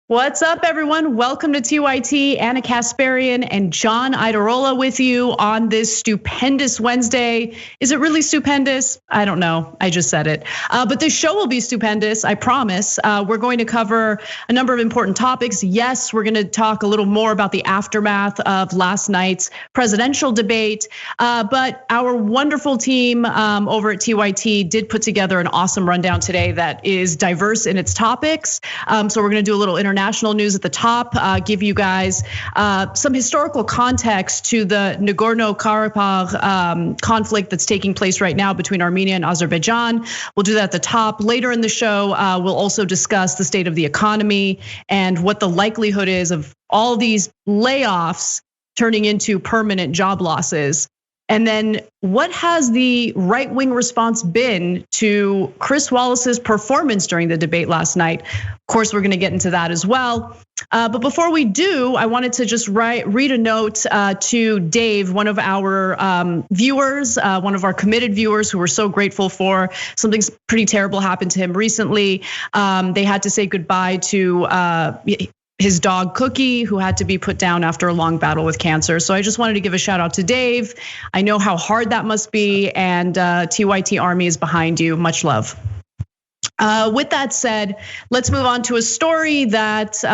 What's up, everyone? Welcome to TYT. Anna Kasparian and John Iadarola with you on this stupendous Wednesday. Is it really stupendous? I don't know. I just said it. But this show will be stupendous, I promise. We're going to cover a number of important topics. Yes, we're going to talk a little more about the aftermath of last night's presidential debate. But our wonderful team over at TYT did put together an awesome rundown today that is diverse in its topics. So we're going to do a little international news at the top, give you guys some historical context to the Nagorno-Karabakh conflict that's taking place right now between Armenia and Azerbaijan. We'll do that at the top. Later in the show, we'll also discuss the state of the economy and what the likelihood is of all these layoffs turning into permanent job losses. And then what has the right-wing response been to Chris Wallace's performance during the debate last night? Of course, we're gonna get into that as well. But before we do, I wanted to just read a note to Dave, one of our viewers, one of our committed viewers who we're so grateful for. Something pretty terrible happened to him recently. They had to say goodbye to his dog Cookie, who had to be put down after a long battle with cancer. So I just wanted to give a shout out to Dave. I know how hard that must be, and TYT Army is behind you. Much love. With that said, let's move on to a story that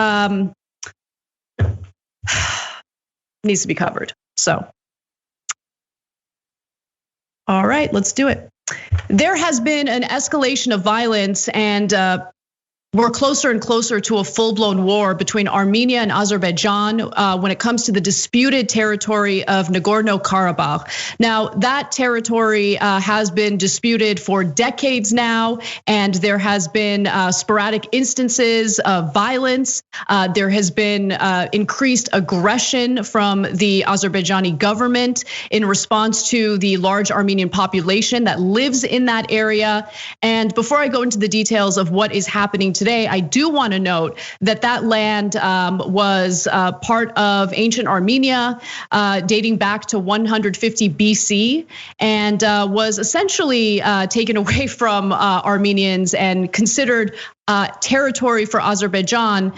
needs to be covered. So, all right, let's do it. There has been an escalation of violence, and we're closer and closer to a full-blown war between Armenia and Azerbaijan when it comes to the disputed territory of Nagorno-Karabakh. Now, that territory has been disputed for decades now, and there has been sporadic instances of violence. There has been increased aggression from the Azerbaijani government in response to the large Armenian population that lives in that area. And before I go into the details of what is happening today, I do want to note that that land was part of ancient Armenia, dating back to 150 BC, and was essentially taken away from Armenians and considered territory for Azerbaijan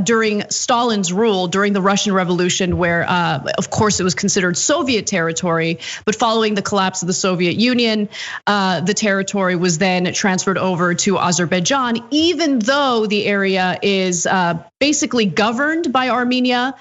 during Stalin's rule, during the Russian Revolution, where of course it was considered Soviet territory. But following the collapse of the Soviet Union, the territory was then transferred over to Azerbaijan, even though the area is basically governed by Armenia,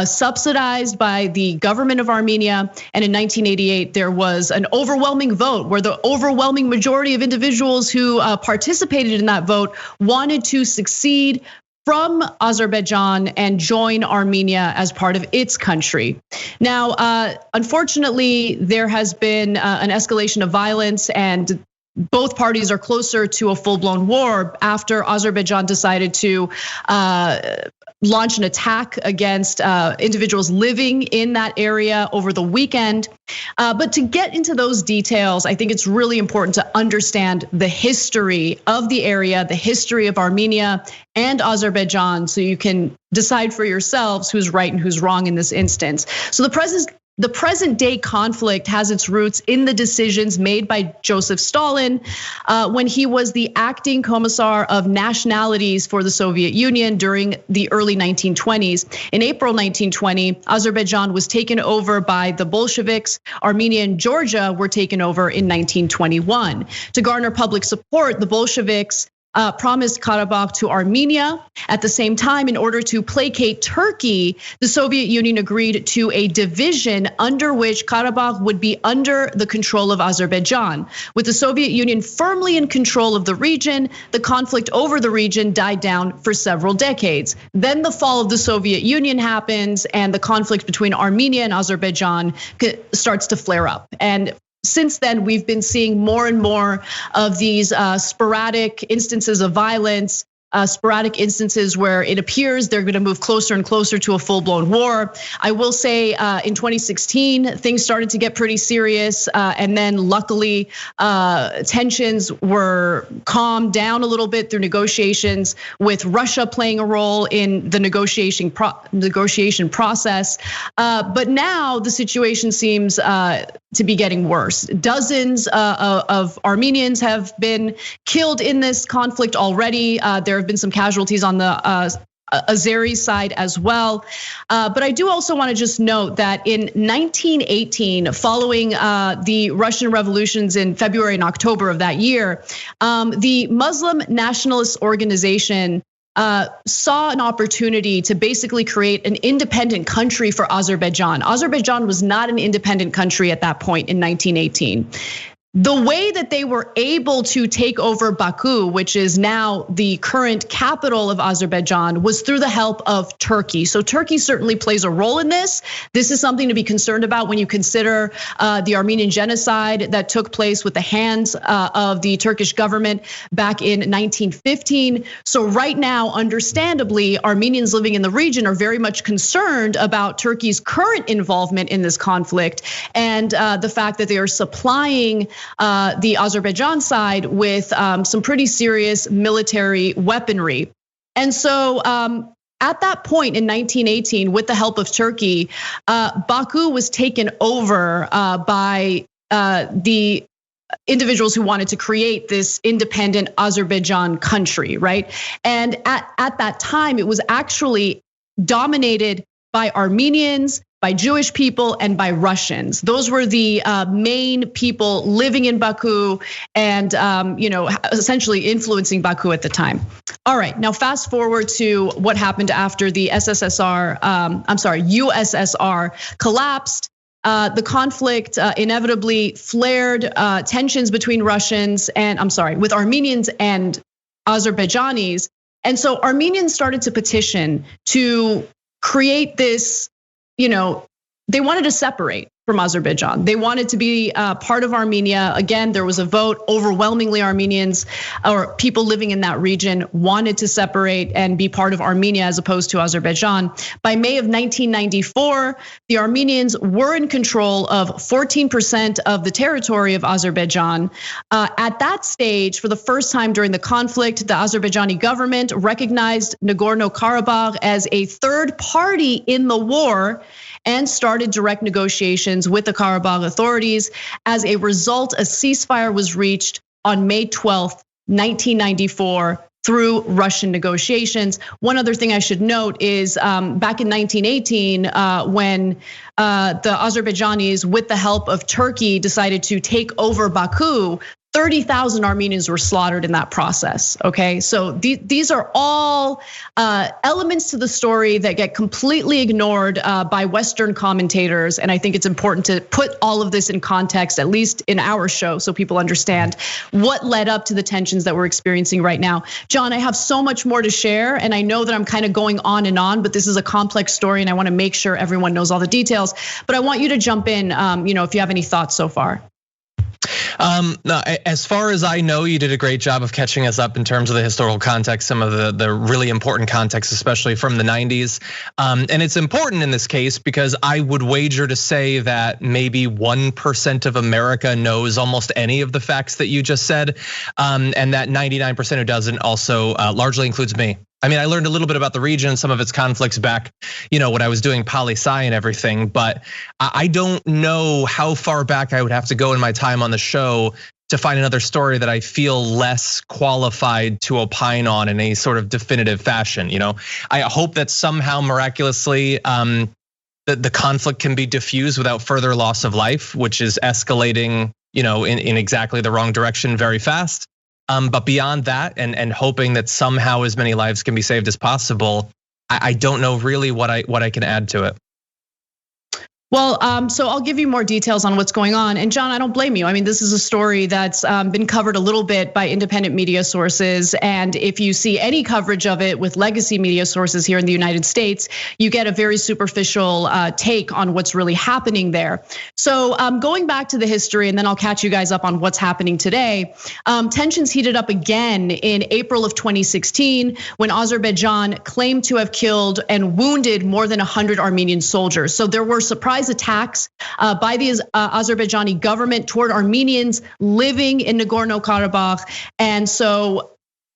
subsidized by the government of Armenia. And in 1988, there was an overwhelming vote where the overwhelming majority of individuals who participated in that vote wanted to succeed from Azerbaijan and join Armenia as part of its country. Now, unfortunately, there has been an escalation of violence, and both parties are closer to a full-blown war after Azerbaijan decided to launch an attack against individuals living in that area over the weekend. But to get into those details, I think it's really important to understand the history of the area, the history of Armenia and Azerbaijan, so you can decide for yourselves who's right and who's wrong in this instance. So the present day conflict has its roots in the decisions made by Joseph Stalin when he was the acting commissar of nationalities for the Soviet Union during the early 1920s. In April 1920, Azerbaijan was taken over by the Bolsheviks. Armenia and Georgia were taken over in 1921. To garner public support, the Bolsheviks promised Karabakh to Armenia. At the same time, in order to placate Turkey, the Soviet Union agreed to a division under which Karabakh would be under the control of Azerbaijan. With the Soviet Union firmly in control of the region, the conflict over the region died down for several decades. Then the fall of the Soviet Union happens, and the conflict between Armenia and Azerbaijan starts to flare up. And since then, we've been seeing more and more of these sporadic instances of violence, sporadic instances where it appears they're going to move closer and closer to a full-blown war. I will say in 2016, things started to get pretty serious. And then luckily, tensions were calmed down a little bit through negotiations, with Russia playing a role in the negotiation process. But now the situation seems to be getting worse. Dozens of Armenians have been killed in this conflict already. There have been some casualties on the Azeri side as well. But I do also want to just note that in 1918, following the Russian revolutions in February and October of that year, the Muslim nationalist organization saw an opportunity to basically create an independent country for Azerbaijan. Azerbaijan was not an independent country at that point in 1918. The way that they were able to take over Baku, which is now the current capital of Azerbaijan, was through the help of Turkey. So Turkey certainly plays a role in this. This is something to be concerned about when you consider the Armenian genocide that took place with the hands of the Turkish government back in 1915. So right now, understandably, Armenians living in the region are very much concerned about Turkey's current involvement in this conflict and the fact that they are supplying the Azerbaijan side with some pretty serious military weaponry. And so at that point in 1918, with the help of Turkey, Baku was taken over by the individuals who wanted to create this independent Azerbaijan country, right? And at that time, it was actually dominated by Armenians, by Jewish people, and by Russians. Those were the main people living in Baku and essentially influencing Baku at the time. All right, now fast forward to what happened after the USSR collapsed. The conflict inevitably flared, tensions between with Armenians and Azerbaijanis. And so Armenians started to petition to create this, they wanted to separate from Azerbaijan. They wanted to be part of Armenia. Again, there was a vote. Overwhelmingly, Armenians or people living in that region wanted to separate and be part of Armenia as opposed to Azerbaijan. By May of 1994, the Armenians were in control of 14% of the territory of Azerbaijan. At that stage, for the first time during the conflict, the Azerbaijani government recognized Nagorno-Karabakh as a third party in the war and started direct negotiations with the Karabakh authorities. As a result, a ceasefire was reached on May 12th, 1994 through Russian negotiations. One other thing I should note is back in 1918, when the Azerbaijanis, with the help of Turkey, decided to take over Baku, 30,000 Armenians were slaughtered in that process, okay? So these are all elements to the story that get completely ignored by Western commentators. And I think it's important to put all of this in context, at least in our show, so people understand what led up to the tensions that we're experiencing right now. John, I have so much more to share, and I know that I'm kind of going on and on, but this is a complex story and I wanna make sure everyone knows all the details. But I want you to jump in, if you have any thoughts so far. No, as far as I know, you did a great job of catching us up in terms of the historical context, some of the really important context, especially from the 90s. And it's important in this case because I would wager to say that maybe 1% of America knows almost any of the facts that you just said. And that 99% who doesn't also largely includes me. I mean, I learned a little bit about the region, some of its conflicts back, when I was doing poli-sci and everything, but I don't know how far back I would have to go in my time on the show to find another story that I feel less qualified to opine on in a sort of definitive fashion. I hope that somehow miraculously the conflict can be diffused without further loss of life, which is escalating, in exactly the wrong direction very fast. But beyond that, and hoping that somehow as many lives can be saved as possible, I don't know really what I can add to it. Well, so I'll give you more details on what's going on. And John, I don't blame you. I mean, this is a story that's been covered a little bit by independent media sources. And if you see any coverage of it with legacy media sources here in the United States, you get a very superficial take on what's really happening there. So going back to the history, and then I'll catch you guys up on what's happening today. Tensions heated up again in April of 2016 when Azerbaijan claimed to have killed and wounded more than 100 Armenian soldiers. So there were surprise attacks by the Azerbaijani government toward Armenians living in Nagorno-Karabakh. And so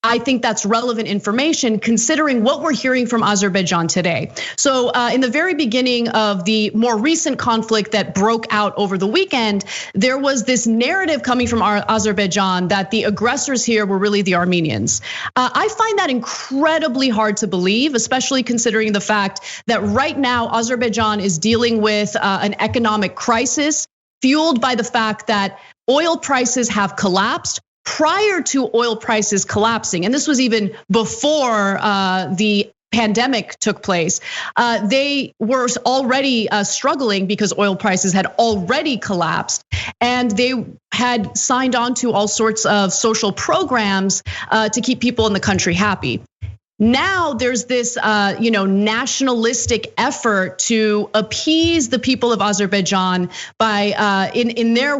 I think that's relevant information considering what we're hearing from Azerbaijan today. So in the very beginning of the more recent conflict that broke out over the weekend, there was this narrative coming from Azerbaijan that the aggressors here were really the Armenians. I find that incredibly hard to believe, especially considering the fact that right now Azerbaijan is dealing with an economic crisis fueled by the fact that oil prices have collapsed. Prior to oil prices collapsing, and this was even before the pandemic took place, they were already struggling because oil prices had already collapsed, and they had signed on to all sorts of social programs to keep people in the country happy. Now there's this, nationalistic effort to appease the people of Azerbaijan by, in their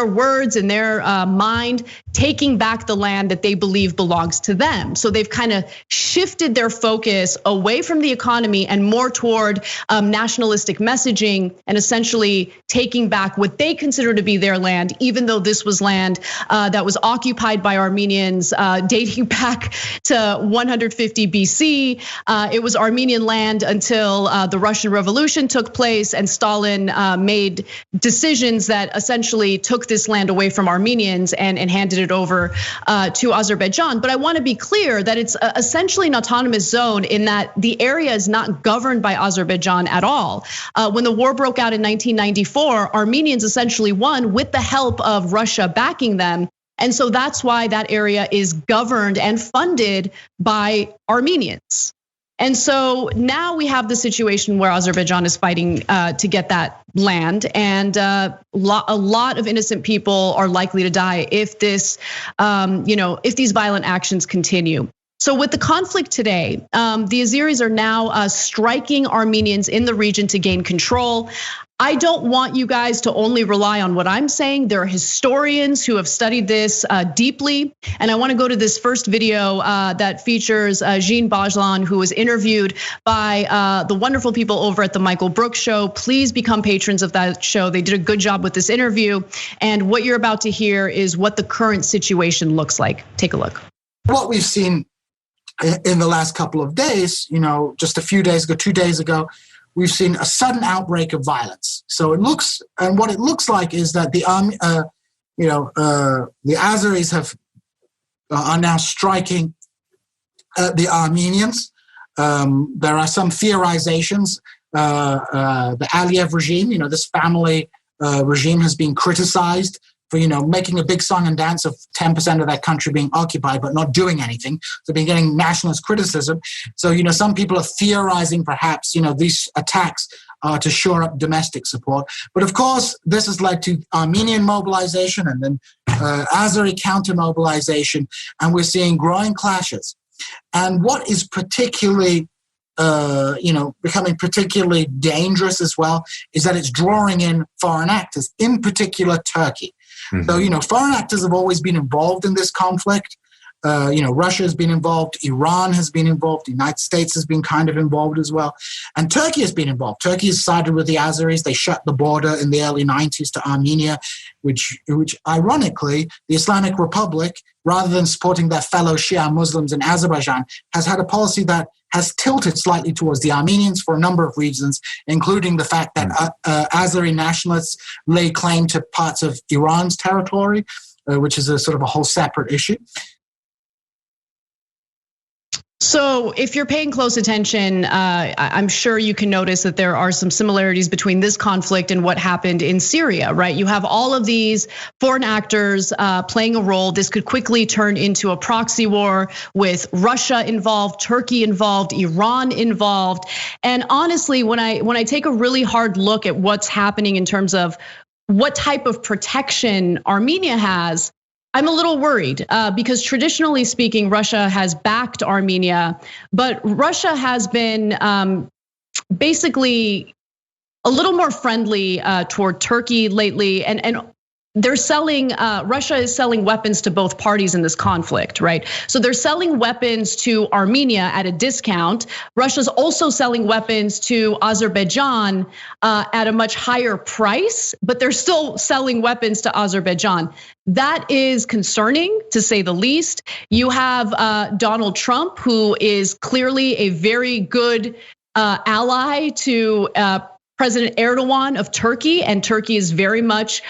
words, in their mind, taking back the land that they believe belongs to them. So they've kind of shifted their focus away from the economy and more toward nationalistic messaging and essentially taking back what they consider to be their land, even though this was land that was occupied by Armenians dating back to 150 BC. It was Armenian land until the Russian Revolution took place and Stalin made decisions that essentially took this land away from Armenians and handed it over to Azerbaijan. But I want to be clear that it's essentially an autonomous zone in that the area is not governed by Azerbaijan at all. When the war broke out in 1994, Armenians essentially won with the help of Russia backing them. And so that's why that area is governed and funded by Armenians. And so now we have the situation where Azerbaijan is fighting to get that land, and a lot of innocent people are likely to die if this, if these violent actions continue. So with the conflict today, the Azeris are now striking Armenians in the region to gain control. I don't want you guys to only rely on what I'm saying. There are historians who have studied this deeply. And I want to go to this first video that features Jean Bajlan, who was interviewed by the wonderful people over at the Michael Brooks Show. Please become patrons of that show. They did a good job with this interview. And what you're about to hear is what the current situation looks like. Take a look. What we've seen in the last couple of days, just a few days ago, 2 days ago, we've seen a sudden outbreak of violence. So what it looks like is that the Azeris are now striking the Armenians. There are some theorizations. The Aliyev regime, this family regime has been criticized for, making a big song and dance of 10% of that country being occupied, but not doing anything. So they've been getting nationalist criticism. So, some people are theorizing perhaps, these attacks are to shore up domestic support. But of course, this has led to Armenian mobilization and then Azeri counter-mobilization, and we're seeing growing clashes. And what is particularly becoming particularly dangerous as well is that it's drawing in foreign actors, in particular Turkey. Mm-hmm. So, foreign actors have always been involved in this conflict. Russia has been involved, Iran has been involved, the United States has been kind of involved as well. And Turkey has been involved. Turkey has sided with the Azeris. They shut the border in the early 90s to Armenia, which ironically, the Islamic Republic, rather than supporting their fellow Shia Muslims in Azerbaijan, has had a policy that has tilted slightly towards the Armenians for a number of reasons, including the fact that Azeri nationalists lay claim to parts of Iran's territory, which is a sort of a whole separate issue. So if you're paying close attention, I'm sure you can notice that there are some similarities between this conflict and what happened in Syria, right? You have all of these foreign actors playing a role. This could quickly turn into a proxy war with Russia involved, Turkey involved, Iran involved. And honestly, when I take a really hard look at what's happening in terms of what type of protection Armenia has, I'm a little worried because traditionally speaking, Russia has backed Armenia, but Russia has been basically a little more friendly toward Turkey lately. And Russia is selling weapons to both parties in this conflict, right? So they're selling weapons to Armenia at a discount. Russia's also selling weapons to Azerbaijan at a much higher price, but they're still selling weapons to Azerbaijan. That is concerning, to say the least. You have Donald Trump, who is clearly a very good ally to President Erdogan of Turkey, and Turkey is very much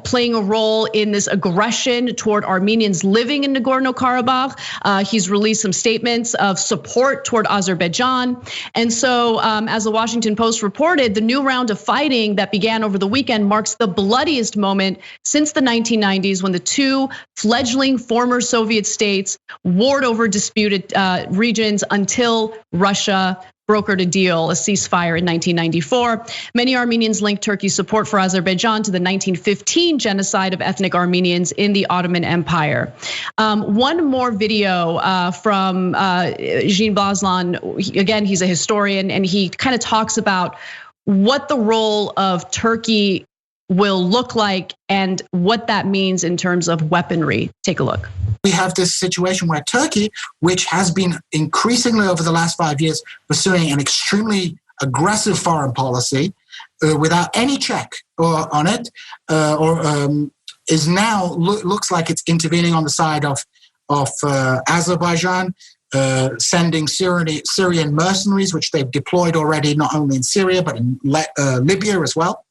playing a role in this aggression toward Armenians living in Nagorno-Karabakh. He's released some statements of support toward Azerbaijan. And so, as the Washington Post reported, the new round of fighting that began over the weekend marks the bloodiest moment since the 1990s, when the two fledgling former Soviet states warred over disputed regions until Russia brokered a deal, a ceasefire in 1994. Many Armenians link Turkey's support for Azerbaijan to the 1915 genocide of ethnic Armenians in the Ottoman Empire. One more video from Jean Blaslan. Again, he's a historian, and he kind of talks about what the role of Turkey will look like and what that means in terms of weaponry. Take a look. We have this situation where Turkey, which has been increasingly over the last 5 years pursuing an extremely aggressive foreign policy without any check on it, is now looks like it's intervening on the side of Azerbaijan, sending Syrian mercenaries, which they've deployed already, not only in Syria but in Libya as well.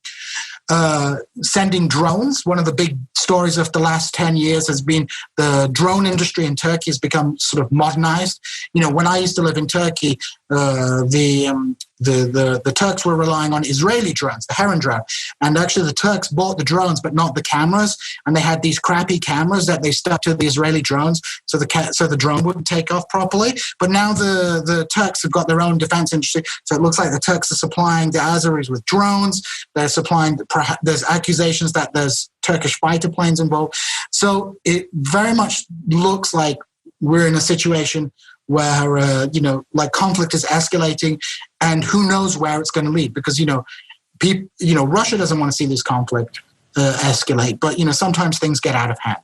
Sending drones. One of the big stories of the last 10 years has been the drone industry in Turkey has become sort of modernized. You know, when I used to live in Turkey, the Turks were relying on Israeli drones, the Heron drone. And actually the Turks bought the drones, but not the cameras. And they had these crappy cameras that they stuck to the Israeli drones so the drone wouldn't take off properly. But now the Turks have got their own defense industry. So it looks like the Turks are supplying the Azeris with drones. They're supplying, there's accusations that there's Turkish fighter planes involved. So it very much looks like we're in a situation where, like conflict is escalating, and who knows where it's going to lead, because, Russia doesn't want to see this conflict escalate, but, sometimes things get out of hand.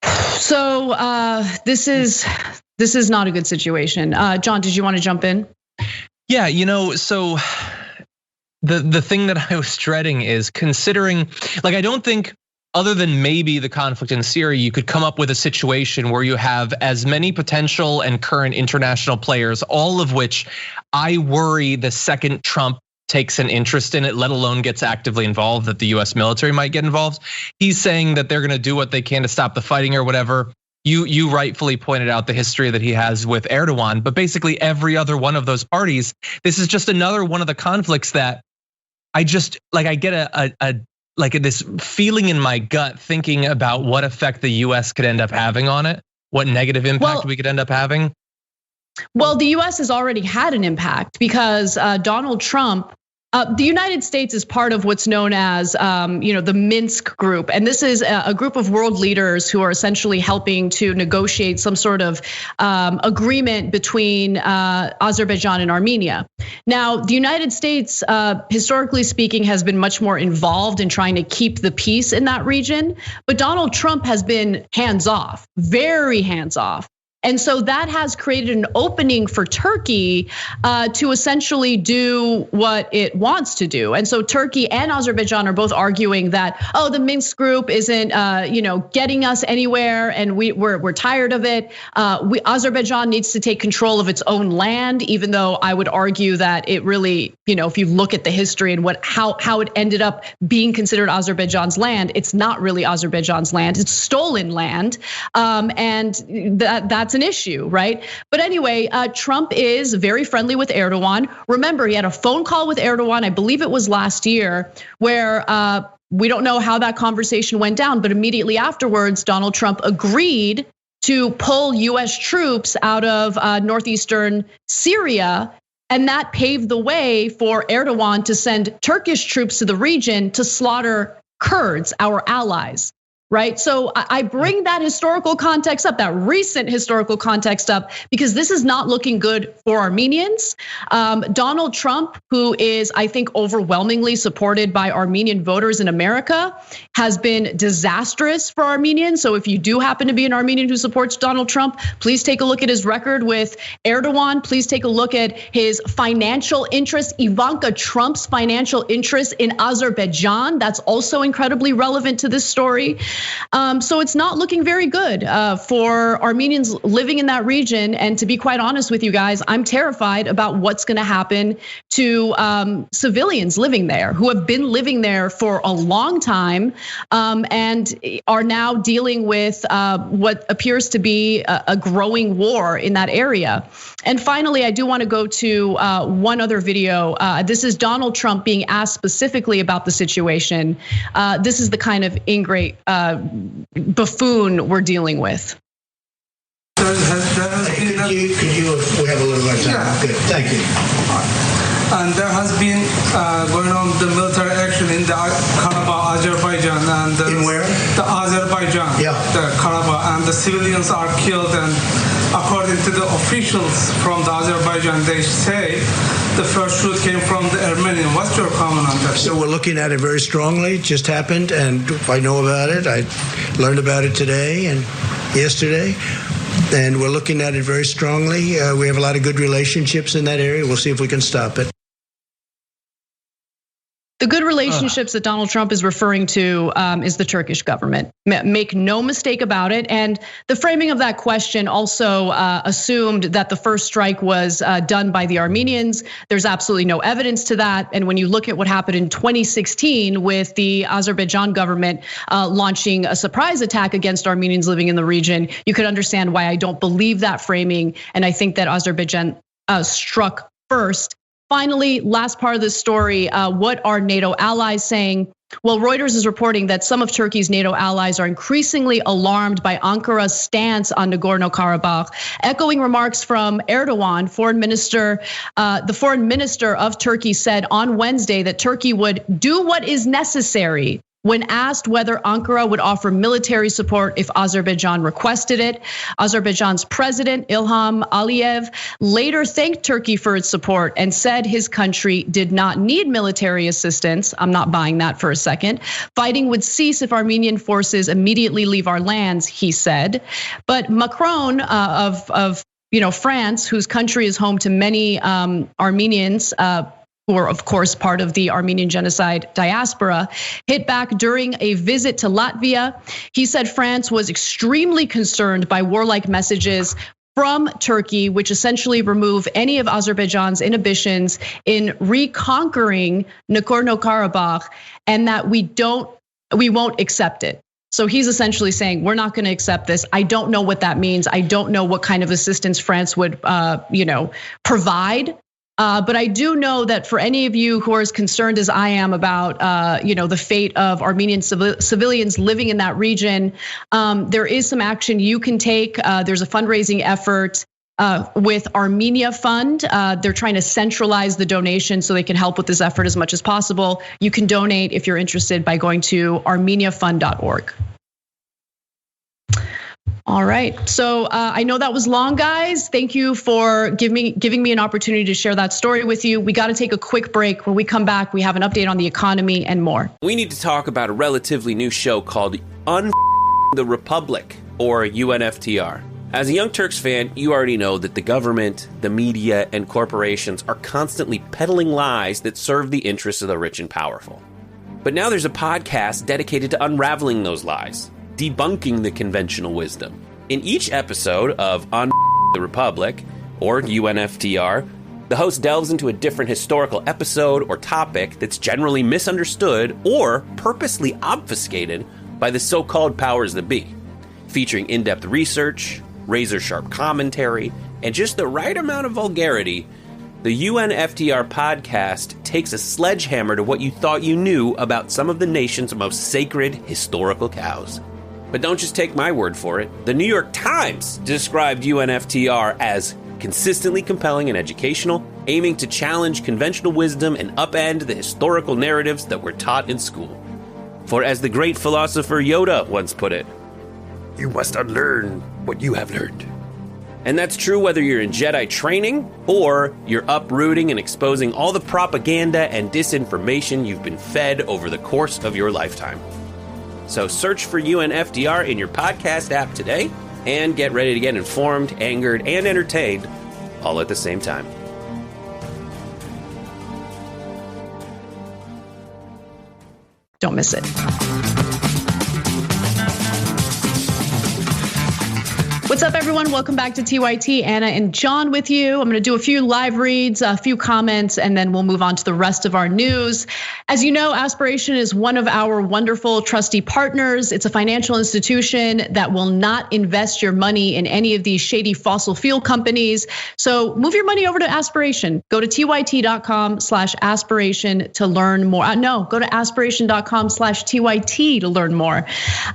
So this is not a good situation. John, did you want to jump in? Yeah, so the thing that I was dreading is considering, I don't think, other than maybe the conflict in Syria, you could come up with a situation where you have as many potential and current international players, all of which I worry the second Trump takes an interest in it, let alone gets actively involved, that the US military might get involved. He's saying that they're gonna do what they can to stop the fighting or whatever. You rightfully pointed out the history that he has with Erdogan, but basically every other one of those parties, this is just another one of the conflicts that I just, I get this feeling in my gut thinking about what effect the US could end up having on it, what negative impact we could end up having. Well, the US has already had an impact because Donald Trump, the United States is part of what's known as the Minsk group. And this is a group of world leaders who are essentially helping to negotiate some sort of agreement between Azerbaijan and Armenia. Now, the United States, historically speaking, has been much more involved in trying to keep the peace in that region. But Donald Trump has been hands off, very hands off. And so that has created an opening for Turkey to essentially do what it wants to do. And so Turkey and Azerbaijan are both arguing that, the Minsk group isn't getting us anywhere, and we're tired of it. Azerbaijan needs to take control of its own land, even though I would argue that it really, if you look at the history and how it ended up being considered Azerbaijan's land, it's not really Azerbaijan's land, it's stolen land. And that's an issue, right? But anyway, Trump is very friendly with Erdogan. Remember, he had a phone call with Erdogan, I believe it was last year, where we don't know how that conversation went down, but immediately afterwards, Donald Trump agreed to pull US troops out of northeastern Syria. And that paved the way for Erdogan to send Turkish troops to the region to slaughter Kurds, our allies. right? So I bring that historical context up, that recent historical context up, because this is not looking good for Armenians. Donald Trump, who is, I think, overwhelmingly supported by Armenian voters in America, has been disastrous for Armenians. So if you do happen to be an Armenian who supports Donald Trump, please take a look at his record with Erdogan. Please take a look at his financial interest, Ivanka Trump's financial interest in Azerbaijan. That's also incredibly relevant to this story. So it's not looking very good for Armenians living in that region. And to be quite honest with you guys, I'm terrified about what's going to happen to civilians living there who have been living there for a long time and are now dealing with what appears to be a growing war in that area. And finally, I do want to go to one other video. This is Donald Trump being asked specifically about the situation. This is the kind of ingrate buffoon we're dealing with. Could you, we have a little more time. Yeah. Good, thank you. And there has been going on the military action in the Karabakh, Azerbaijan, and in where? The Azerbaijan, yeah. The Karabakh, and the civilians are killed. And according to the officials from the Azerbaijan, they say the first shoot came from the Armenian. What's your comment on that? So we're looking at it very strongly. It just happened, and I know about it. I learned about it today and yesterday. And we're looking at it very strongly. We have a lot of good relationships in that area. We'll see if we can stop it. The good relationships that Donald Trump is referring to is the Turkish government. Make no mistake about it. And the framing of that question also assumed that the first strike was done by the Armenians. There's absolutely no evidence to that. And when you look at what happened in 2016 with the Azerbaijan government launching a surprise attack against Armenians living in the region, you could understand why I don't believe that framing. And I think that Azerbaijan struck first. Finally, last part of this story, what are NATO allies saying? Well, Reuters is reporting that some of Turkey's NATO allies are increasingly alarmed by Ankara's stance on Nagorno-Karabakh, echoing remarks from Erdogan, foreign minister. The foreign minister of Turkey said on Wednesday that Turkey would do what is necessary when asked whether Ankara would offer military support if Azerbaijan requested it. Azerbaijan's president, Ilham Aliyev, later thanked Turkey for its support and said his country did not need military assistance. I'm not buying that for a second. Fighting would cease if Armenian forces immediately leave our lands, he said. But Macron of France, whose country is home to many Armenians, who are of course part of the Armenian genocide diaspora, hit back during a visit to Latvia. He said France was extremely concerned by warlike messages from Turkey, which essentially remove any of Azerbaijan's inhibitions in reconquering Nagorno-Karabakh, and that we won't accept it. So he's essentially saying, we're not going to accept this. I don't know what that means. I don't know what kind of assistance France would, provide. But I do know that for any of you who are as concerned as I am about, the fate of Armenian civilians living in that region, there is some action you can take. There's a fundraising effort with Armenia Fund. They're trying to centralize the donation so they can help with this effort as much as possible. You can donate if you're interested by going to armeniafund.org. All right, so I know that was long, guys. Thank you for giving me an opportunity to share that story with you. We got to take a quick break. When we come back, we have an update on the economy and more. We need to talk about a relatively new show called the Republic, or UNFTR. As a Young Turks fan, you already know that the government, the media, and corporations are constantly peddling lies that serve the interests of the rich and powerful. But now there's a podcast dedicated to unraveling those lies, debunking the conventional wisdom. In each episode of On the Republic, or UNFTR, the host delves into a different historical episode or topic that's generally misunderstood or purposely obfuscated by the so-called powers that be, featuring in-depth research, razor-sharp commentary, and just the right amount of vulgarity. The UNFTR podcast takes a sledgehammer to what you thought you knew about some of the nation's most sacred historical cows. But don't just take my word for it. The New York Times described UNFTR as consistently compelling and educational, aiming to challenge conventional wisdom and upend the historical narratives that were taught in school. For as the great philosopher Yoda once put it, you must unlearn what you have learned. And that's true whether you're in Jedi training or you're uprooting and exposing all the propaganda and disinformation you've been fed over the course of your lifetime. So search for UNFDR in your podcast app today and get ready to get informed, angered, and entertained all at the same time. Don't miss it. What's up, everyone? Welcome back to TYT. Anna and John with you. I'm going to do a few live reads, a few comments, and then we'll move on to the rest of our news. As you know, Aspiration is one of our wonderful trustee partners. It's a financial institution that will not invest your money in any of these shady fossil fuel companies. So move your money over to Aspiration. Go to tyt.com/aspiration to learn more. No, go to aspiration.com/TYT to learn more.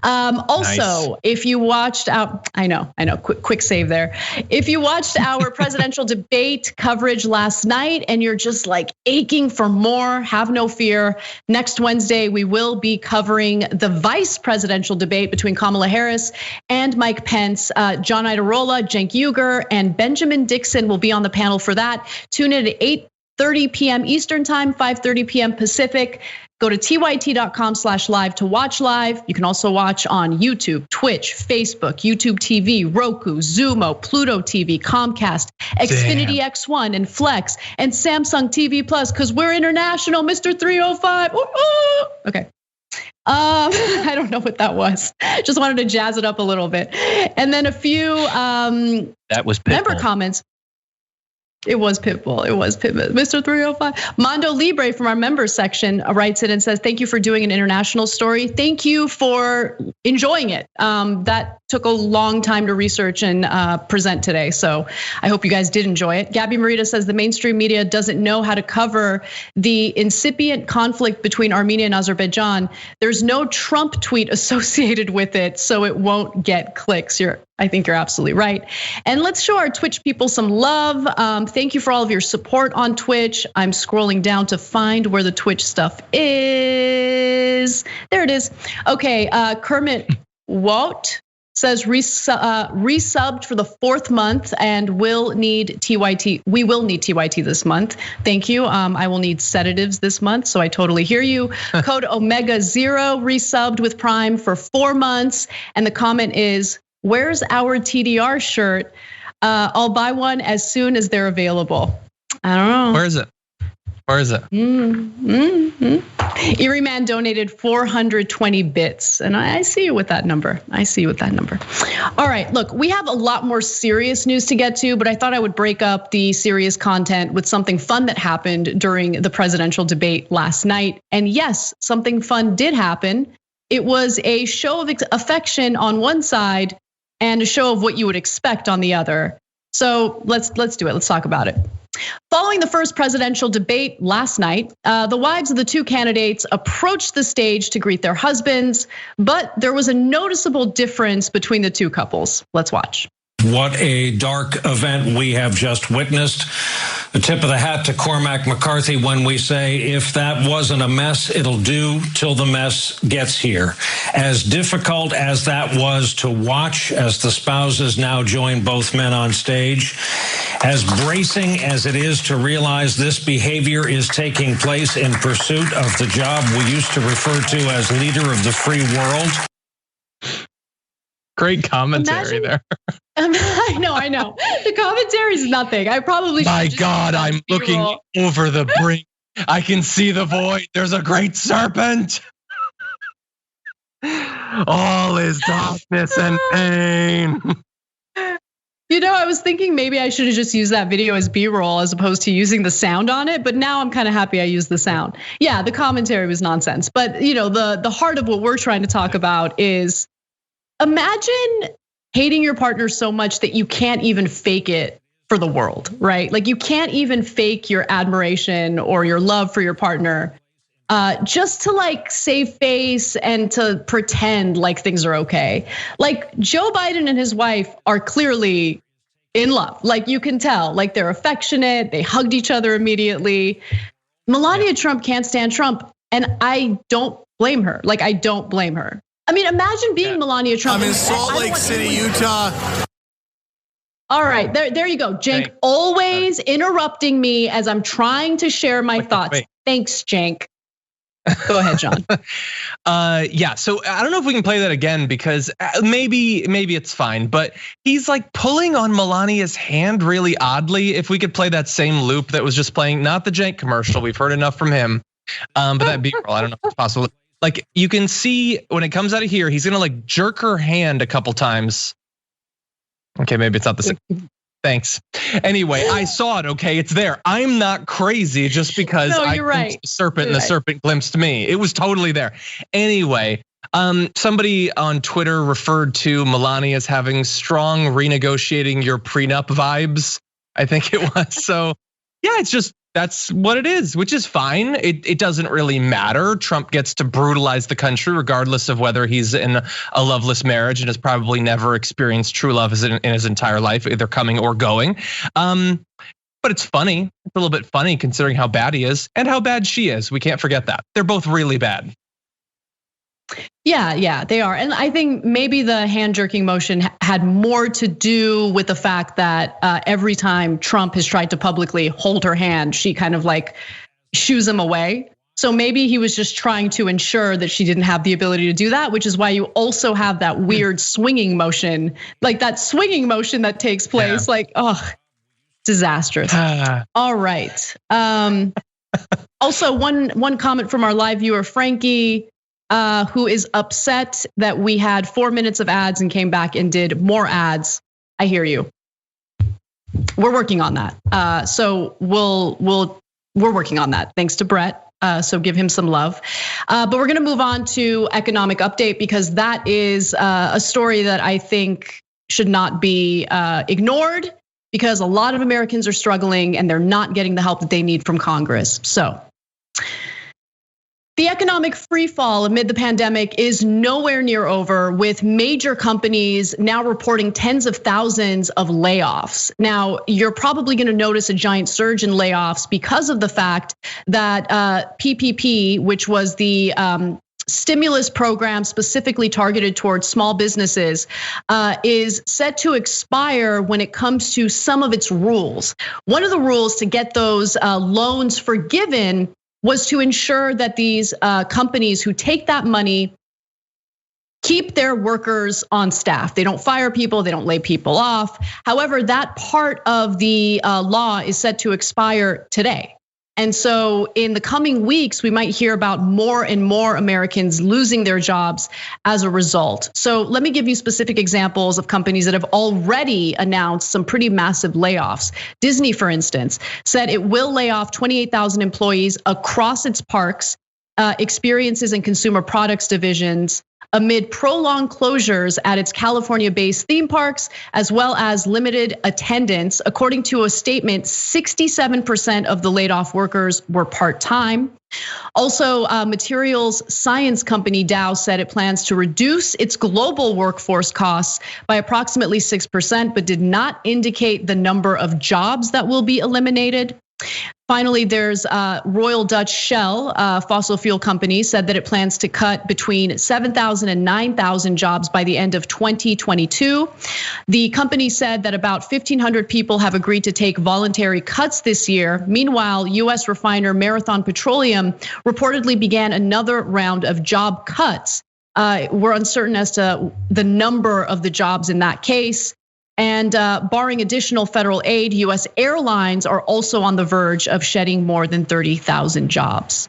Also, nice. If you watched out, I know, quick save there. If you watched our presidential debate coverage last night and you're just like aching for more, have no fear. Next Wednesday, we will be covering the vice presidential debate between Kamala Harris and Mike Pence. John Iadarola, Cenk Uygur, and Benjamin Dixon will be on the panel for that. Tune in at 8:30 p.m. Eastern time, 5:30 p.m. Pacific. Go to tyt.com/live to watch live. You can also watch on YouTube, Twitch, Facebook, YouTube TV, Roku, Zumo, Pluto TV, Comcast, Xfinity X1 and Flex, and Samsung TV Plus, because we're international, Mr. 305. Okay. I don't know what that was. Just wanted to jazz it up a little bit. And then a few that was member comments. It was Pitbull. Mr. 305. Mondo Libre from our members section writes in and says, thank you for doing an international story. Thank you for enjoying it. That took a long time to research and present today. So I hope you guys did enjoy it. Gabby Marita says the mainstream media doesn't know how to cover the incipient conflict between Armenia and Azerbaijan. There's no Trump tweet associated with it, so it won't get clicks. I think you're absolutely right. And let's show our Twitch people some love. Thank you for all of your support on Twitch. I'm scrolling down to find where the Twitch stuff is. There it is. Okay, Kermit Wout says resubbed for the 4th month and will need TYT. We will need TYT this month. Thank you. I will need sedatives this month, so I totally hear you. Code Omega 0 resubbed with Prime for 4 months, and the comment is, where's our TDR shirt? I'll buy one as soon as they're available. I don't know. Where is it? Erie Man donated 420 bits. And I see you with that number. All right, look, we have a lot more serious news to get to, but I thought I would break up the serious content with something fun that happened during the presidential debate last night. And yes, something fun did happen. It was a show of affection on one side and a show of what you would expect on the other. So let's do it. Let's talk about it. Following the first presidential debate last night, the wives of the two candidates approached the stage to greet their husbands, but there was a noticeable difference between the two couples. Let's watch. What a dark event we have just witnessed. A tip of the hat to Cormac McCarthy when we say, if that wasn't a mess, it'll do till the mess gets here. As difficult as that was to watch as the spouses now join both men on stage, as bracing as it is to realize this behavior is taking place in pursuit of the job we used to refer to as leader of the free world. Great commentary there. I know. The commentary is nothing. I probably should. My God, I'm looking over the brink. I can see the void. There's a great serpent. All is darkness and pain. You know, I was thinking maybe I should have just used that video as B-roll as opposed to using the sound on it, but now I'm kind of happy I used the sound. Yeah, the commentary was nonsense, but you know, the heart of what we're trying to talk about is, imagine hating your partner so much that you can't even fake it for the world, right? Like you can't even fake your admiration or your love for your partner just to like save face and to pretend like things are okay. Like Joe Biden and his wife are clearly in love. Like you can tell, like they're affectionate, they hugged each other immediately. Melania Trump can't stand Trump. And I don't blame her. Like, I don't blame her. I mean, imagine being Melania Trump. I'm in Salt Lake City, Utah. All right, there you go. Cenk always interrupting me as I'm trying to share my thoughts. Thanks, Cenk. Go ahead, John. Yeah, so I don't know if we can play that again because maybe it's fine, but he's like pulling on Melania's hand really oddly. If we could play that same loop that was just playing, not the Cenk commercial, we've heard enough from him, but that B-roll, I don't know if it's possible. Like you can see when it comes out of here, he's gonna like jerk her hand a couple times. Okay, maybe it's not the same. Thanks. Anyway, I saw it. Okay, it's there. I'm not crazy just because I glimpsed the serpent and the serpent glimpsed me. It was totally there. Anyway, somebody on Twitter referred to Melania as having strong renegotiating your prenup vibes. I think it was. So yeah, it's just that's what it is, which is fine. It doesn't really matter. Trump gets to brutalize the country regardless of whether he's in a loveless marriage and has probably never experienced true love in his entire life, either coming or going. But it's funny. It's a little bit funny considering how bad he is and how bad she is. We can't forget that. They're both really bad. Yeah, they are. And I think maybe the hand jerking motion had more to do with the fact that every time Trump has tried to publicly hold her hand, she kind of like shoos him away. So maybe he was just trying to ensure that she didn't have the ability to do that, which is why you also have that weird swinging motion, like that swinging motion that takes place. Yeah. Like, disastrous. All right. Also, one comment from our live viewer, Frankie, who is upset that we had 4 minutes of ads and came back and did more ads. I hear you. We're working on that. So we're working on that. Thanks to Brett. So give him some love. But we're gonna move on to economic update because that is a story that I think should not be ignored because a lot of Americans are struggling and they're not getting the help that they need from Congress. So the economic freefall amid the pandemic is nowhere near over, with major companies now reporting tens of thousands of layoffs. Now, you're probably going to notice a giant surge in layoffs because of the fact that PPP, which was the stimulus program specifically targeted towards small businesses, is set to expire when it comes to some of its rules. One of the rules to get those loans forgiven was to ensure that these companies who take that money keep their workers on staff. They don't fire people, they don't lay people off. However, that part of the law is set to expire today. And so in the coming weeks, we might hear about more and more Americans losing their jobs as a result. So let me give you specific examples of companies that have already announced some pretty massive layoffs. Disney, for instance, said it will lay off 28,000 employees across its parks, experiences and consumer products divisions amid prolonged closures at its California-based theme parks, as well as limited attendance. According to a statement, 67% of the laid off workers were part-time. Also, materials science company Dow said it plans to reduce its global workforce costs by approximately 6%, but did not indicate the number of jobs that will be eliminated. Finally, there's Royal Dutch Shell, fossil fuel company, said that it plans to cut between 7,000 and 9,000 jobs by the end of 2022. The company said that about 1,500 people have agreed to take voluntary cuts this year. Meanwhile, US refiner Marathon Petroleum reportedly began another round of job cuts. We're uncertain as to the number of the jobs in that case. And barring additional federal aid, US airlines are also on the verge of shedding more than 30,000 jobs.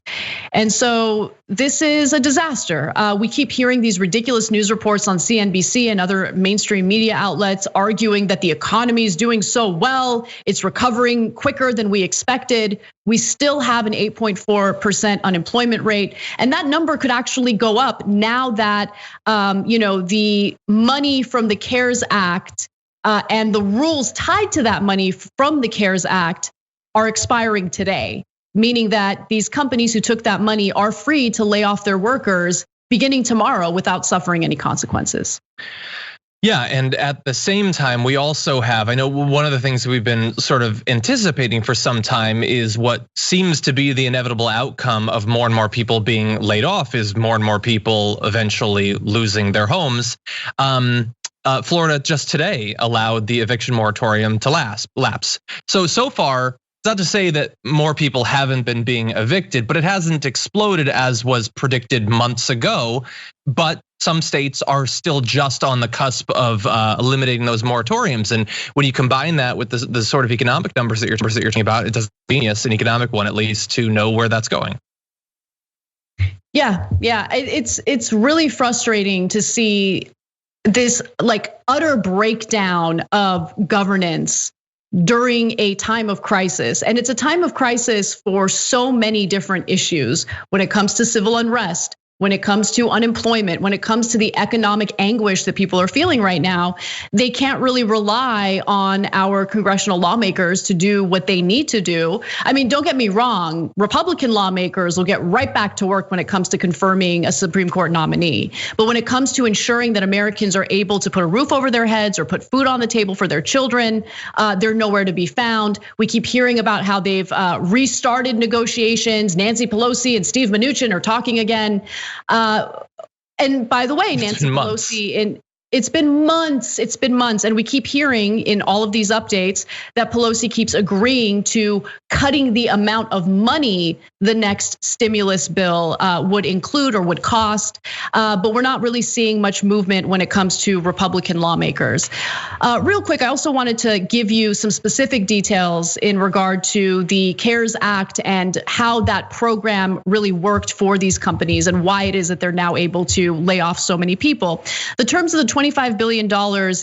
And so this is a disaster. We keep hearing these ridiculous news reports on CNBC and other mainstream media outlets arguing that the economy is doing so well, it's recovering quicker than we expected. We still have an 8.4% unemployment rate. And that number could actually go up now that the money from the CARES Act and the rules tied to that money from the CARES Act are expiring today, meaning that these companies who took that money are free to lay off their workers beginning tomorrow without suffering any consequences. Yeah, and at the same time, we also have, I know one of the things we've been sort of anticipating for some time is what seems to be the inevitable outcome of more and more people being laid off is more and more people eventually losing their homes. Florida just today allowed the eviction moratorium to lapse. So far, it's not to say that more people haven't been being evicted, but it hasn't exploded as was predicted months ago. But some states are still just on the cusp of eliminating those moratoriums. And when you combine that with the sort of economic numbers that you're talking about, it does genius, an economic one at least, to know where that's going. Yeah, it's really frustrating to see this like utter breakdown of governance during a time of crisis. And it's a time of crisis for so many different issues when it comes to civil unrest, when it comes to unemployment, when it comes to the economic anguish that people are feeling right now. They can't really rely on our congressional lawmakers to do what they need to do. I mean, don't get me wrong, Republican lawmakers will get right back to work when it comes to confirming a Supreme Court nominee. But when it comes to ensuring that Americans are able to put a roof over their heads or put food on the table for their children, they're nowhere to be found. We keep hearing about how they've restarted negotiations. Nancy Pelosi and Steve Mnuchin are talking again. And by the way, Nancy Pelosi, it's been months, and we keep hearing in all of these updates that Pelosi keeps agreeing to cutting the amount of money the next stimulus bill would include or would cost. But we're not really seeing much movement when it comes to Republican lawmakers. Real quick, I also wanted to give you some specific details in regard to the CARES Act and how that program really worked for these companies and why it is that they're now able to lay off so many people. The terms of the $25 billion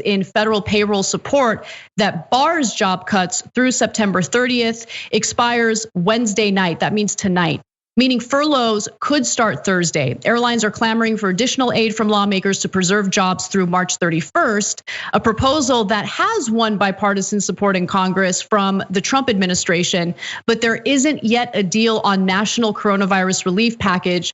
in federal payroll support that bars job cuts through September 30th expires Wednesday night. That means tonight, meaning furloughs could start Thursday. Airlines are clamoring for additional aid from lawmakers to preserve jobs through March 31st, a proposal that has won bipartisan support in Congress from the Trump administration, but there isn't yet a deal on a national coronavirus relief package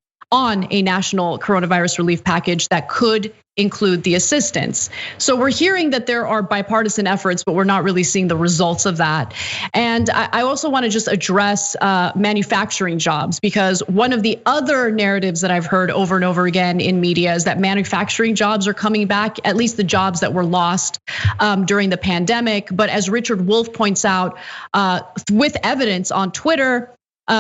that could include the assistance. So we're hearing that there are bipartisan efforts, but we're not really seeing the results of that. And I also want to just address manufacturing jobs, because one of the other narratives that I've heard over and over again in media is that manufacturing jobs are coming back, at least the jobs that were lost during the pandemic. But as Richard Wolff points out, with evidence on Twitter,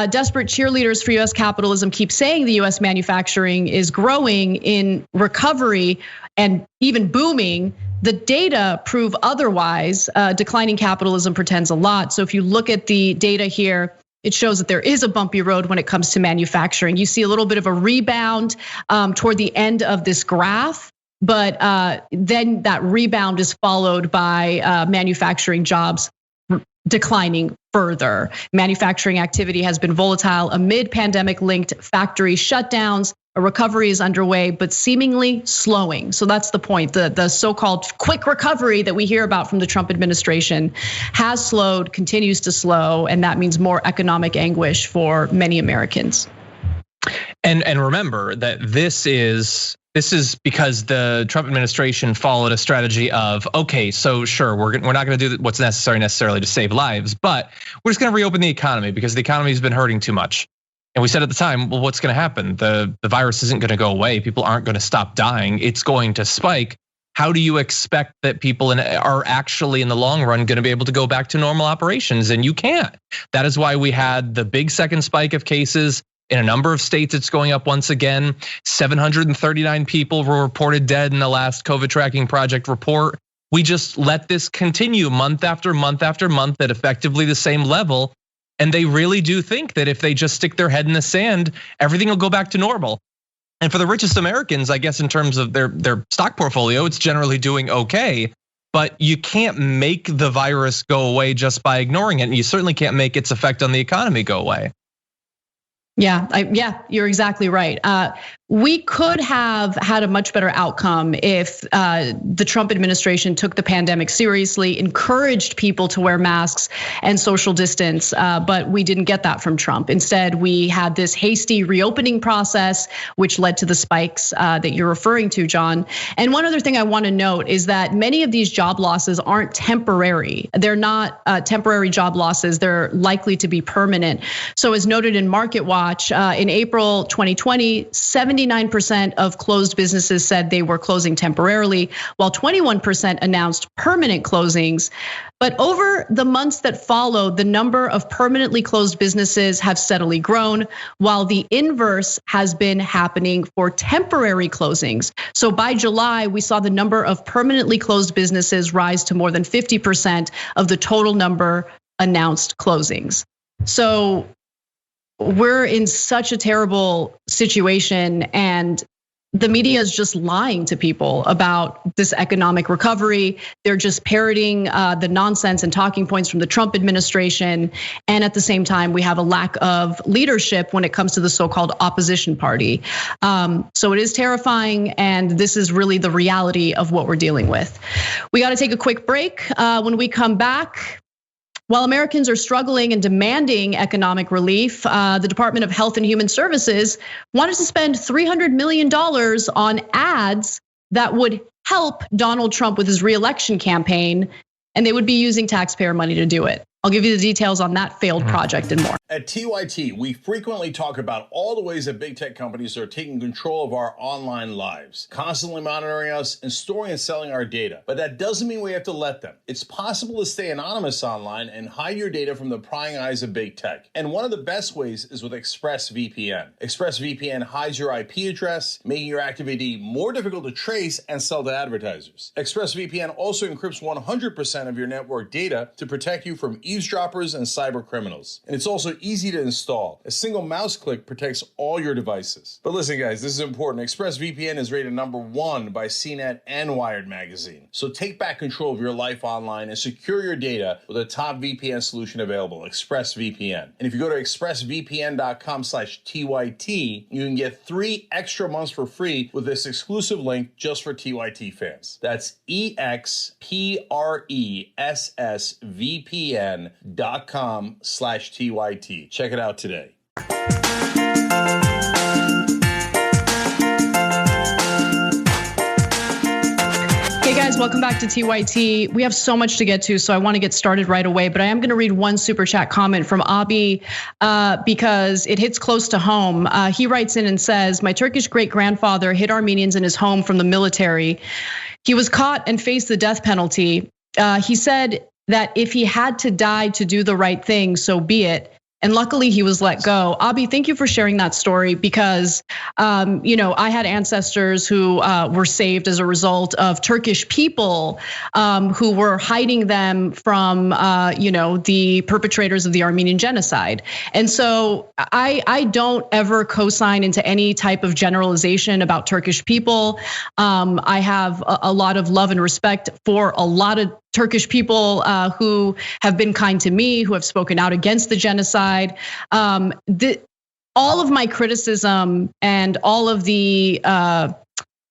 desperate cheerleaders for US capitalism keep saying the US manufacturing is growing in recovery and even booming. The data prove otherwise. Declining capitalism pretends a lot. So if you look at the data here, it shows that there is a bumpy road when it comes to manufacturing. You see a little bit of a rebound toward the end of this graph, but then that rebound is followed by manufacturing jobs declining further. Manufacturing activity has been volatile amid pandemic-linked factory shutdowns. A recovery is underway, but seemingly slowing. So that's the point. The so-called quick recovery that we hear about from the Trump administration has slowed, continues to slow, and that means more economic anguish for many Americans. And remember that this is because the Trump administration followed a strategy of, okay, so sure, we're not going to do what's necessarily to save lives, but we're just going to reopen the economy because the economy has been hurting too much. And we said at the time, well, what's going to happen? The virus isn't going to go away. People aren't going to stop dying. It's going to spike. How do you expect that people are actually in the long run going to be able to go back to normal operations? And you can't. That is why we had the big second spike of cases. In a number of states, it's going up once again. 739 people were reported dead in the last COVID tracking project report. We just let this continue month after month after month at effectively the same level. And they really do think that if they just stick their head in the sand, everything will go back to normal. And for the richest Americans, I guess in terms of their stock portfolio, it's generally doing okay. But you can't make the virus go away just by ignoring it. And you certainly can't make its effect on the economy go away. Yeah, you're exactly right. we could have had a much better outcome if the Trump administration took the pandemic seriously, encouraged people to wear masks and social distance, but we didn't get that from Trump. Instead, we had this hasty reopening process, which led to the spikes that you're referring to, John. And one other thing I want to note is that many of these job losses aren't temporary. They're not temporary job losses. They're likely to be permanent. So as noted in MarketWatch, in April 2020, 79% of closed businesses said they were closing temporarily, while 21% announced permanent closings. But over the months that followed, the number of permanently closed businesses have steadily grown, while the inverse has been happening for temporary closings. So by July, we saw the number of permanently closed businesses rise to more than 50% of the total number announced closings. So we're in such a terrible situation, and the media is just lying to people about this economic recovery. They're just parroting the nonsense and talking points from the Trump administration. And at the same time, we have a lack of leadership when it comes to the so-called opposition party. So it is terrifying, and this is really the reality of what we're dealing with. We got to take a quick break. When we come back, while Americans are struggling and demanding economic relief, the Department of Health and Human Services wanted to spend $300 million on ads that would help Donald Trump with his re-election campaign, and they would be using taxpayer money to do it. I'll give you the details on that failed project and more. At TYT, we frequently talk about all the ways that big tech companies are taking control of our online lives, constantly monitoring us and storing and selling our data. But that doesn't mean we have to let them. It's possible to stay anonymous online and hide your data from the prying eyes of big tech. And one of the best ways is with ExpressVPN. ExpressVPN hides your IP address, making your activity more difficult to trace and sell to advertisers. ExpressVPN also encrypts 100% of your network data to protect you from eavesdroppers and cyber criminals. And it's also easy to install. A single mouse click protects all your devices. But listen, guys, this is important. ExpressVPN is rated #1 by CNET and Wired magazine. So take back control of your life online and secure your data with a top VPN solution available, ExpressVPN. And if you go to expressvpn.com/TYT, you can get 3 extra months for free with this exclusive link just for TYT fans. That's expressvpn.com/TYT. Check it out today. Hey guys, welcome back to TYT. We have so much to get to, so I want to get started right away, but I am going to read one super chat comment from Abi because it hits close to home. He writes in and says, my Turkish great-grandfather hid Armenians in his home from the military. He was caught and faced the death penalty. He said that if he had to die to do the right thing, so be it. And luckily he was let go. Abi, thank you for sharing that story because, I had ancestors who were saved as a result of Turkish people who were hiding them from, the perpetrators of the Armenian genocide. And so I don't ever co-sign into any type of generalization about Turkish people. I have a lot of love and respect for a lot of Turkish people who have been kind to me, who have spoken out against the genocide. All of my criticism and all of the,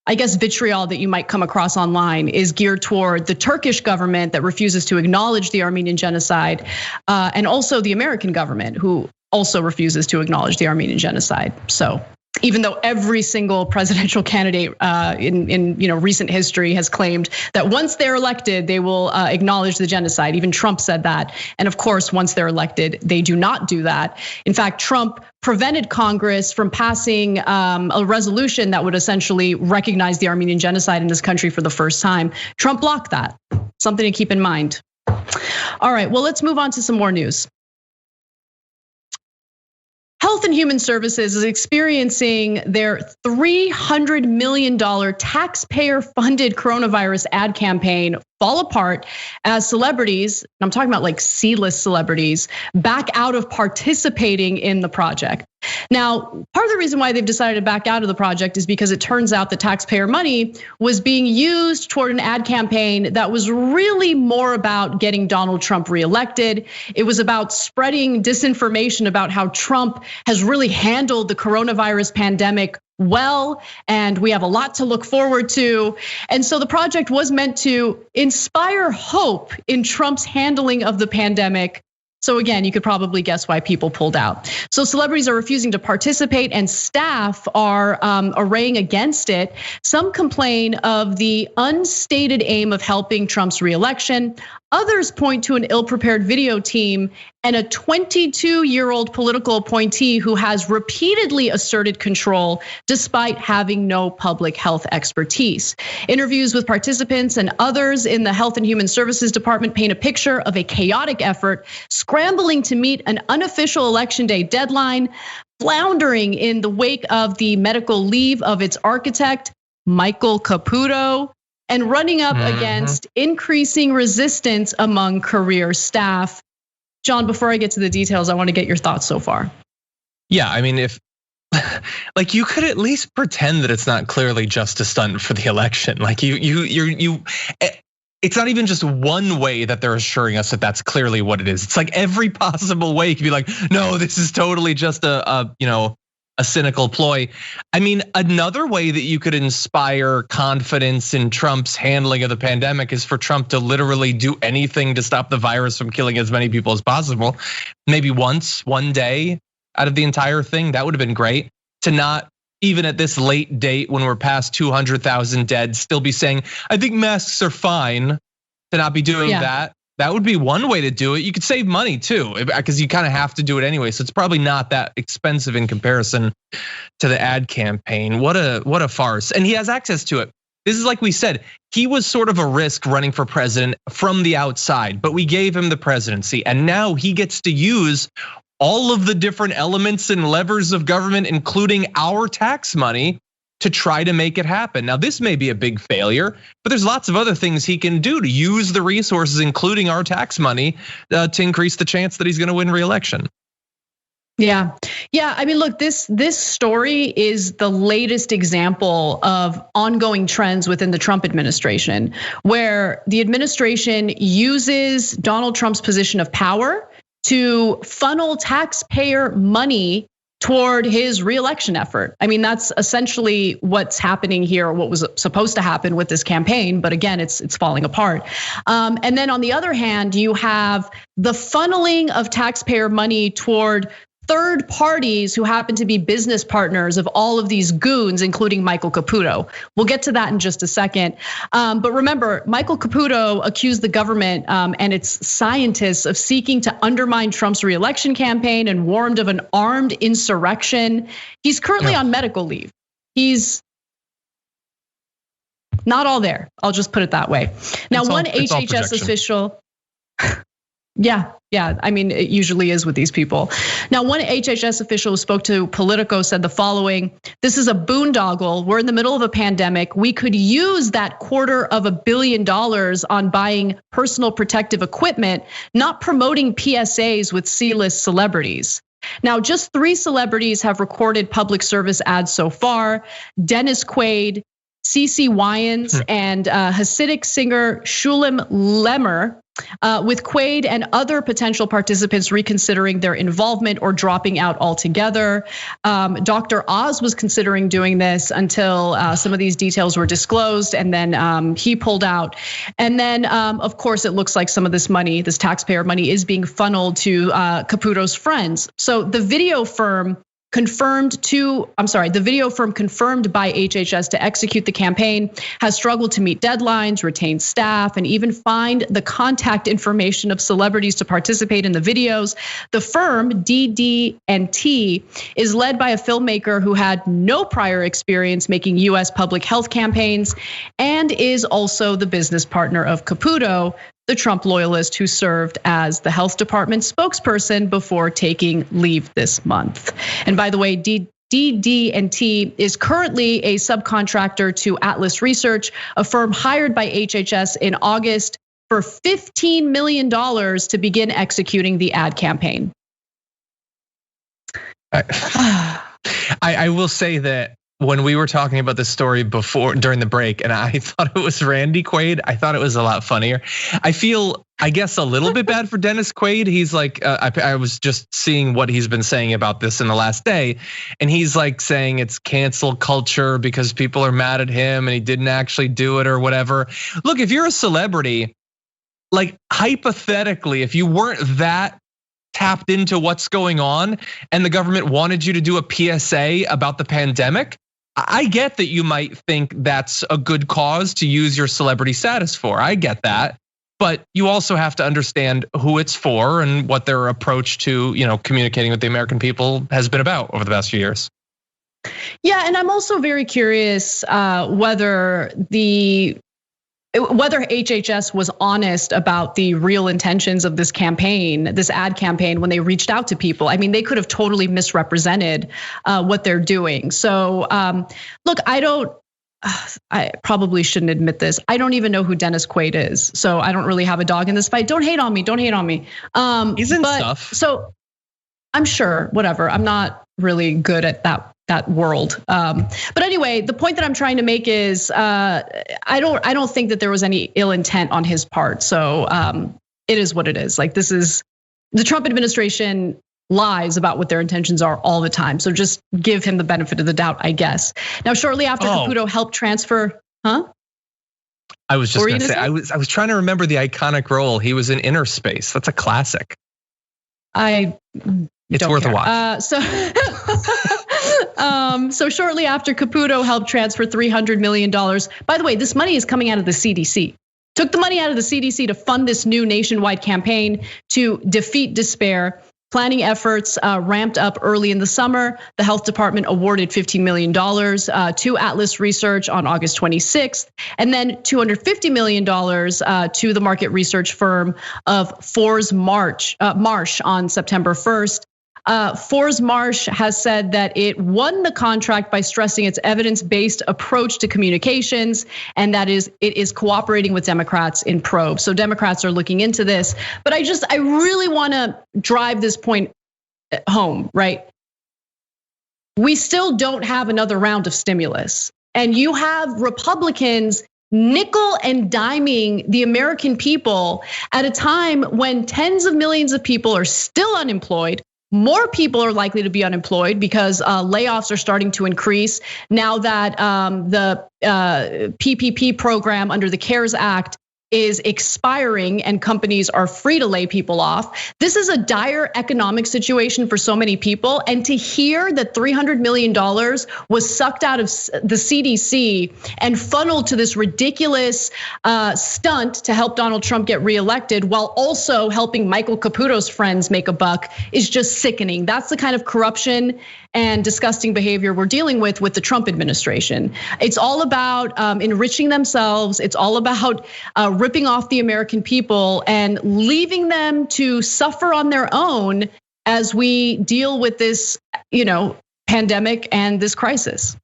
vitriol that you might come across online is geared toward the Turkish government that refuses to acknowledge the Armenian genocide, and also the American government who also refuses to acknowledge the Armenian genocide. So even though every single presidential candidate in recent history has claimed that once they're elected, they will acknowledge the genocide. Even Trump said that. And of course, once they're elected, they do not do that. In fact, Trump prevented Congress from passing a resolution that would essentially recognize the Armenian genocide in this country for the first time. Trump blocked that. Something to keep in mind. All right, well, let's move on to some more news. Health and Human Services is experiencing their $300 million taxpayer-funded coronavirus ad campaign fall apart as celebrities, and I'm talking about like C-list celebrities, back out of participating in the project. Now, part of the reason why they've decided to back out of the project is because it turns out the taxpayer money was being used toward an ad campaign that was really more about getting Donald Trump reelected. It was about spreading disinformation about how Trump has really handled the coronavirus pandemic well, and we have a lot to look forward to. And so the project was meant to inspire hope in Trump's handling of the pandemic. So again, you could probably guess why people pulled out. So celebrities are refusing to participate and staff are arraying against it. Some complain of the unstated aim of helping Trump's reelection. Others point to an ill-prepared video team and a 22-year-old political appointee who has repeatedly asserted control despite having no public health expertise. Interviews with participants and others in the Health and Human Services Department paint a picture of a chaotic effort, scrambling to meet an unofficial election day deadline, floundering in the wake of the medical leave of its architect, Michael Caputo, and running up against increasing resistance among career staff. John, before I get to the details, I want to get your thoughts so far. Yeah, I mean, if like you could at least pretend that it's not clearly just a stunt for the election. Like it's not even just one way that they're assuring us that that's clearly what it is. It's like every possible way you could be like, no, this is totally just a cynical ploy. I mean, another way that you could inspire confidence in Trump's handling of the pandemic is for Trump to literally do anything to stop the virus from killing as many people as possible. Maybe one day out of the entire thing, that would have been great. To not, even at this late date when we're past 200,000 dead, still be saying, I think masks are fine, to not be doing that. That would be one way to do it. You could save money too, because you kind of have to do it anyway. So it's probably not that expensive in comparison to the ad campaign. What a farce. And he has access to it. This is like we said, he was sort of a risk running for president from the outside, but we gave him the presidency. And now he gets to use all of the different elements and levers of government, including our tax money, to try to make it happen. Now, this may be a big failure, but there's lots of other things he can do to use the resources, including our tax money, to increase the chance that he's going to win re-election. Yeah. I mean, look, this story is the latest example of ongoing trends within the Trump administration, where the administration uses Donald Trump's position of power to funnel taxpayer money toward his reelection effort. I mean, that's essentially what's happening here, what was supposed to happen with this campaign, but again, it's falling apart. And then on the other hand, you have the funneling of taxpayer money toward third parties who happen to be business partners of all of these goons, including Michael Caputo. We'll get to that in just a second. But remember, Michael Caputo accused the government and its scientists of seeking to undermine Trump's reelection campaign and warned of an armed insurrection. He's currently on medical leave. He's not all there. I'll just put it that way. Now, one HHS official. Yeah. I mean, it usually is with these people. Now, one HHS official who spoke to Politico said the following: "This is a boondoggle. We're in the middle of a pandemic. We could use that $250 million on buying personal protective equipment, not promoting PSAs with C-list celebrities." Now, just 3 celebrities have recorded public service ads so far: Dennis Quaid, CeCe Winans, and Hasidic singer Shulam Lemmer. With Quaid and other potential participants reconsidering their involvement or dropping out altogether. Dr. Oz was considering doing this until some of these details were disclosed, and then he pulled out. And then, of course, it looks like some of this money, this taxpayer money, is being funneled to Caputo's friends. So the video firm confirmed by HHS to execute the campaign has struggled to meet deadlines, retain staff, and even find the contact information of celebrities to participate in the videos. The firm, DD&T, is led by a filmmaker who had no prior experience making US public health campaigns and is also the business partner of Caputo, the Trump loyalist who served as the health department spokesperson before taking leave this month. And by the way, DD&T is currently a subcontractor to Atlas Research, a firm hired by HHS in August for $15 million to begin executing the ad campaign. I will say that when we were talking about this story before during the break, and I thought it was Randy Quaid, I thought it was a lot funnier. I feel, I guess, a little bit bad for Dennis Quaid. He's like, I was just seeing what he's been saying about this in the last day, and he's like saying it's cancel culture because people are mad at him and he didn't actually do it or whatever. Look, if you're a celebrity, like hypothetically, if you weren't that tapped into what's going on and the government wanted you to do a PSA about the pandemic, I get that you might think that's a good cause to use your celebrity status for. I get that. But you also have to understand who it's for and what their approach to, communicating with the American people has been about over the past few years. Yeah, and I'm also very curious whether HHS was honest about the real intentions of this campaign, this ad campaign, when they reached out to people. I mean, they could have totally misrepresented what they're doing. So look, I probably shouldn't admit this. I don't even know who Dennis Quaid is. So I don't really have a dog in this fight. Don't hate on me, don't hate on me. He's in stuff. So I'm sure, whatever. I'm not really good at that world. But anyway, the point that I'm trying to make is I don't think that there was any ill intent on his part. So it is what it is. Like, this is the Trump administration lies about what their intentions are all the time. So just give him the benefit of the doubt, I guess. Now, shortly after Caputo helped transfer, I was just gonna say, I was trying to remember the iconic role. He was in Inner Space. That's a classic. It's worth a watch. So shortly after Caputo helped transfer $300 million. By the way, this money is coming out of the CDC. Took the money out of the CDC to fund this new nationwide campaign to defeat despair. Planning efforts ramped up early in the summer. The health department awarded $15 million to Atlas Research on August 26th, and then $250 million to the market research firm of Forbes Marsh on September 1st. Forbes Marsh has said that it won the contract by stressing its evidence-based approach to communications, and that is it is cooperating with Democrats in probes. So Democrats are looking into this, but I really want to drive this point home, right? We still don't have another round of stimulus, and you have Republicans nickel and diming the American people at a time when tens of millions of people are still unemployed. More people are likely to be unemployed because layoffs are starting to increase now that the PPP program under the CARES Act is expiring and companies are free to lay people off. This is a dire economic situation for so many people. And to hear that $300 million was sucked out of the CDC and funneled to this ridiculous stunt to help Donald Trump get reelected while also helping Michael Caputo's friends make a buck is just sickening. That's the kind of corruption and disgusting behavior we're dealing with the Trump administration. It's all about enriching themselves. It's all about ripping off the American people and leaving them to suffer on their own as we deal with this, pandemic and this crisis.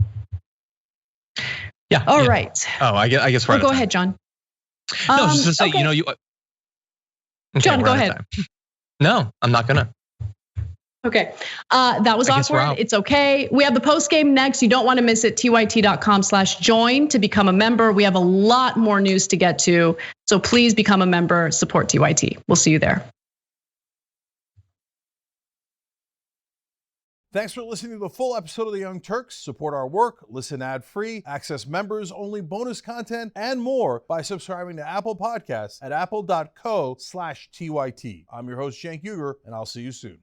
Yeah. All right. Oh, I guess we're out of go time. ahead, John. No, I was just gonna say, okay. Okay, John, go ahead. No, I'm not gonna. Okay, that was awkward. It's okay. We have the post game next. You don't want to miss it. TYT.com/join to become a member. We have a lot more news to get to. So please become a member, support TYT. We'll see you there. Thanks for listening to the full episode of the Young Turks. Support our work, listen ad-free, access members-only bonus content, and more by subscribing to Apple Podcasts at apple.co/TYT. I'm your host, Cenk Uygur, and I'll see you soon.